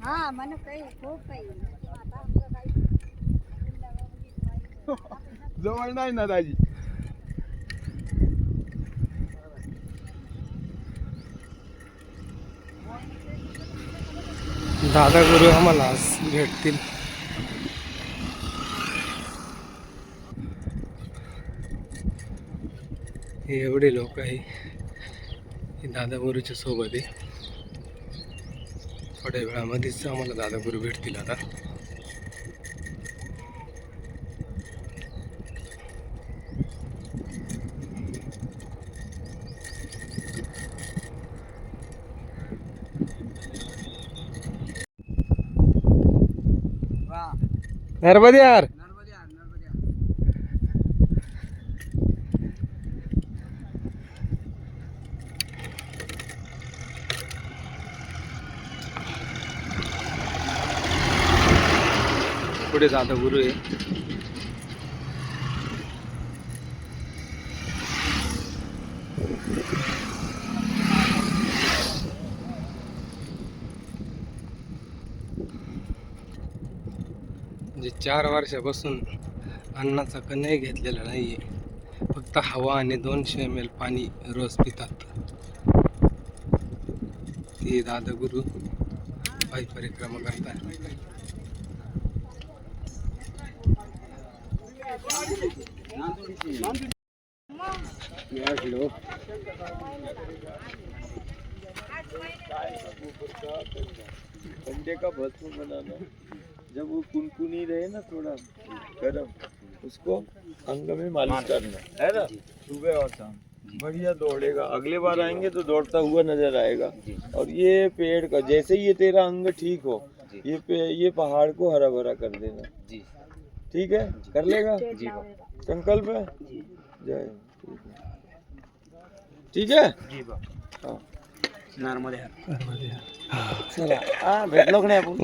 हा मन काही खूप काही जवळ नाही ना दाजी. दादा गुरु आम्हाला आज भेटतील. हे एवढे लोक आहे, हे दादा गुरुच्या सोबत आहे. थोड्या वेळामध्येच आम्हाला दादा गुरु भेटतील आता. नर्मदे यार. पुढे दादा गुरु आहे. म्हणजे 4 वर्षापासून अन्नाचा कणही घेतलेला नाहीये. फक्त हवा आणि 200 ml पाणी रोज पितात. ते दादा गुरु पायी परिक्रमा करतात. अंडे का भस्म बनाना, जब वो कुनकुनी रहे ना थोड़ा गरम, उसको अंग में मालिश करना है ना, सुबह और शाम. बढ़िया दौड़ेगा. अगले बार आएंगे तो दौड़ता हुआ नजर आएगा. और ये पेड़ का जैसे ही ये तेरा अंग ठीक हो, ये पहाड़ को हरा भरा कर देना. ठीक है, कर लेगा. संकल्प है. जय. ठीक है. हाँ. नर्मदे चला भेटलो की नाही आपण.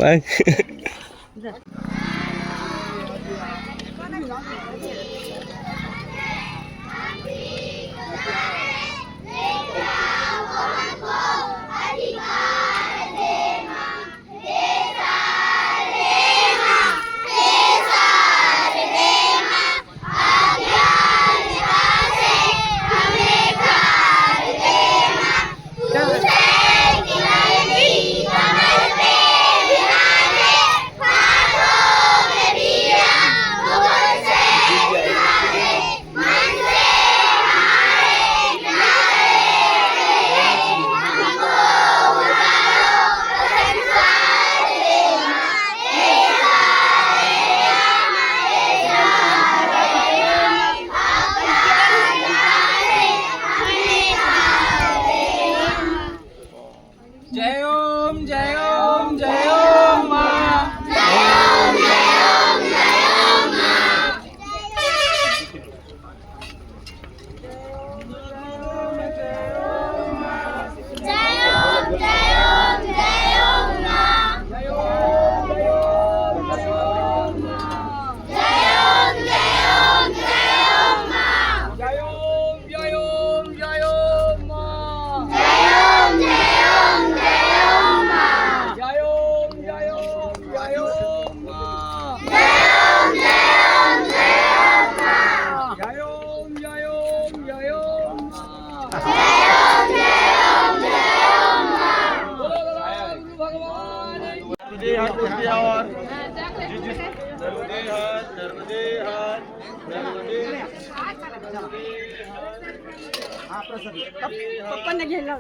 पप्पांना घ्यायला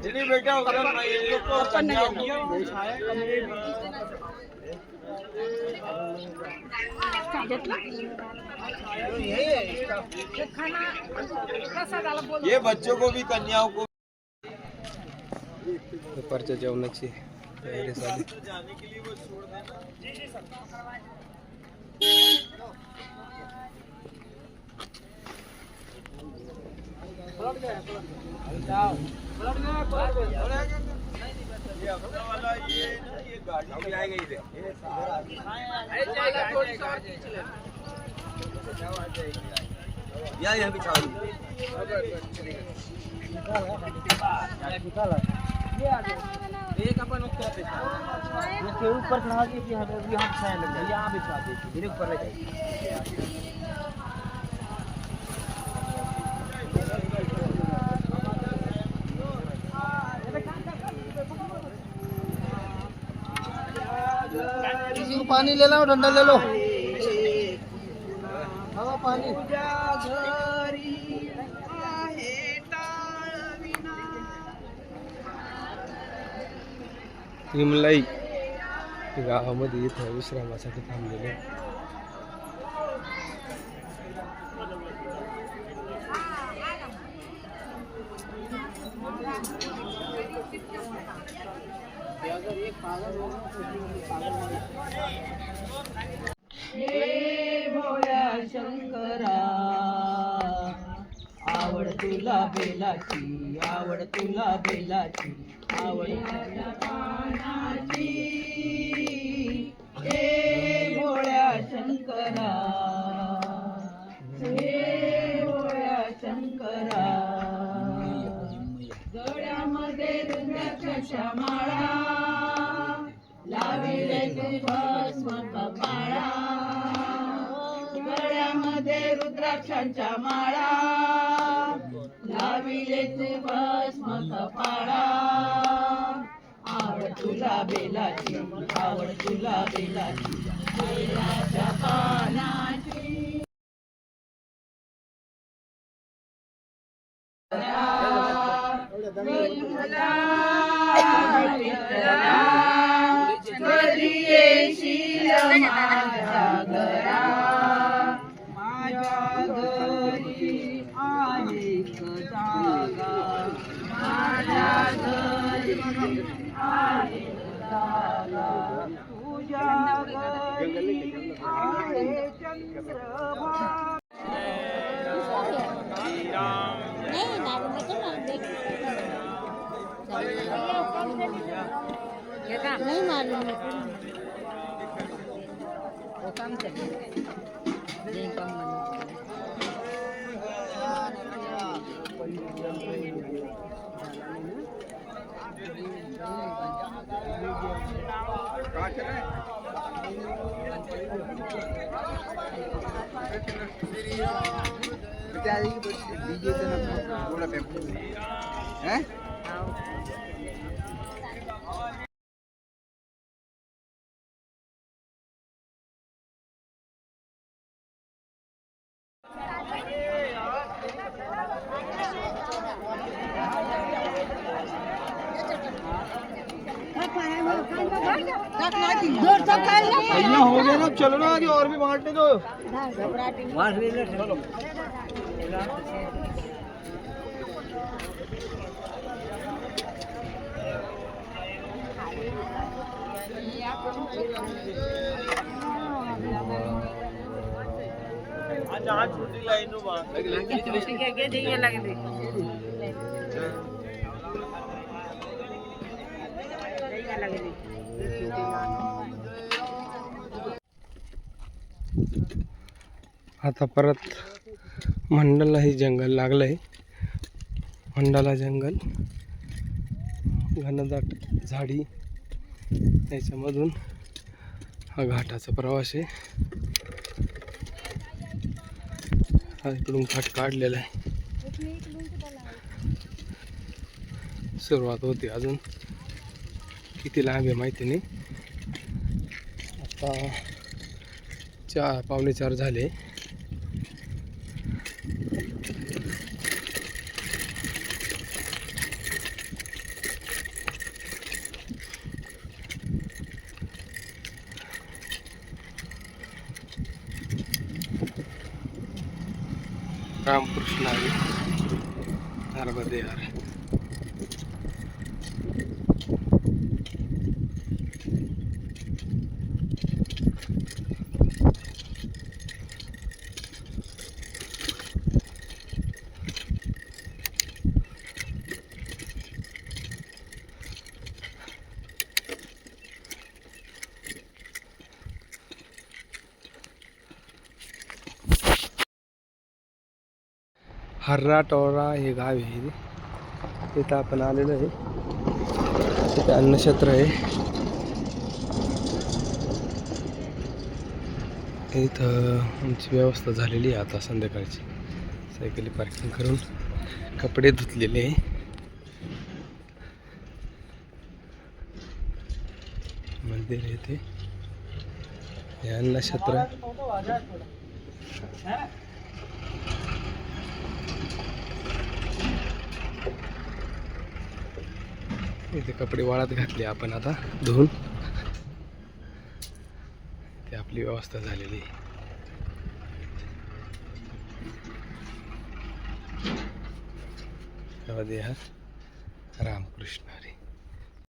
ये बच्चों को भी कन्याओं को दुपारच्या जेवणाची तयारी झाली. जाने के लिए वो छोड़ देना. ये अपना वाला ये गाड़ी अभी आएगा इधर. या यहाँ बिछा दो. एक अपन ऊपर पे ये के ऊपर लगा के कि हम यहाँ छाया लग जाए यहाँ भी छा दे धीरे ऊपर ले जाए पानी ले लो ठंडा ले लो हवा पानी हिमलाई गावामध्ये इथं विश्रामासाठी थांबलेले भोळ्या शंकरा आवड तुला बेलाची आवड तुला बेलाची आवड तुला पानाची हे भोळ्या शंकरा हे भोळ्या शंकरा गळ्यामध्ये रुद्राक्षाच्या माळा लाविले तू भस्म कपाळा गळ्यामध्ये रुद्राक्षांच्या माळा लाविले तू भस्म कपाळा आवड तुला बेलाची आवड तुला बेलाची बेलाच्या पानाची कधी येशील माझ्या घरा माझ्या घरी आहे जागा माझ्या घरी आहे जागा तुझ्या घरी आहे चंद्रभागा नहीं मालूम है तो ना देख नहीं मालूम है वो काम चलेगा नहीं काम हो गया ना चलो ना आगे और भी बांटने दो आज छोटी लाइनों आता परत मंडला हे जंगल लागलंय मंडला जंगल घनदाट झाडी त्याच्यामधून हा घाटाचा प्रवास आहे हा इकडून घाट काढलेला आहे सुरुवात होती अजून किती लांब आहे माहिती नाही आता 4:45 झाले रामकृष्ण हरी नर्मदे हरी हर्रा टोरा हे गाव आहे तिथं आपण आलेलो आहे इथे अन्नक्षेत्र आहे. इथं आमची व्यवस्था झालेली आहे आता संध्याकाळची. सायकली पार्किंग करून कपडे धुतलेले आहे. मंदिर आहे ते. हे अन्नक्षेत्र. इथे कपडे वाळत घातले आपण आता धुवून. ते आपली व्यवस्था झालेली आहे. रामकृष्ण.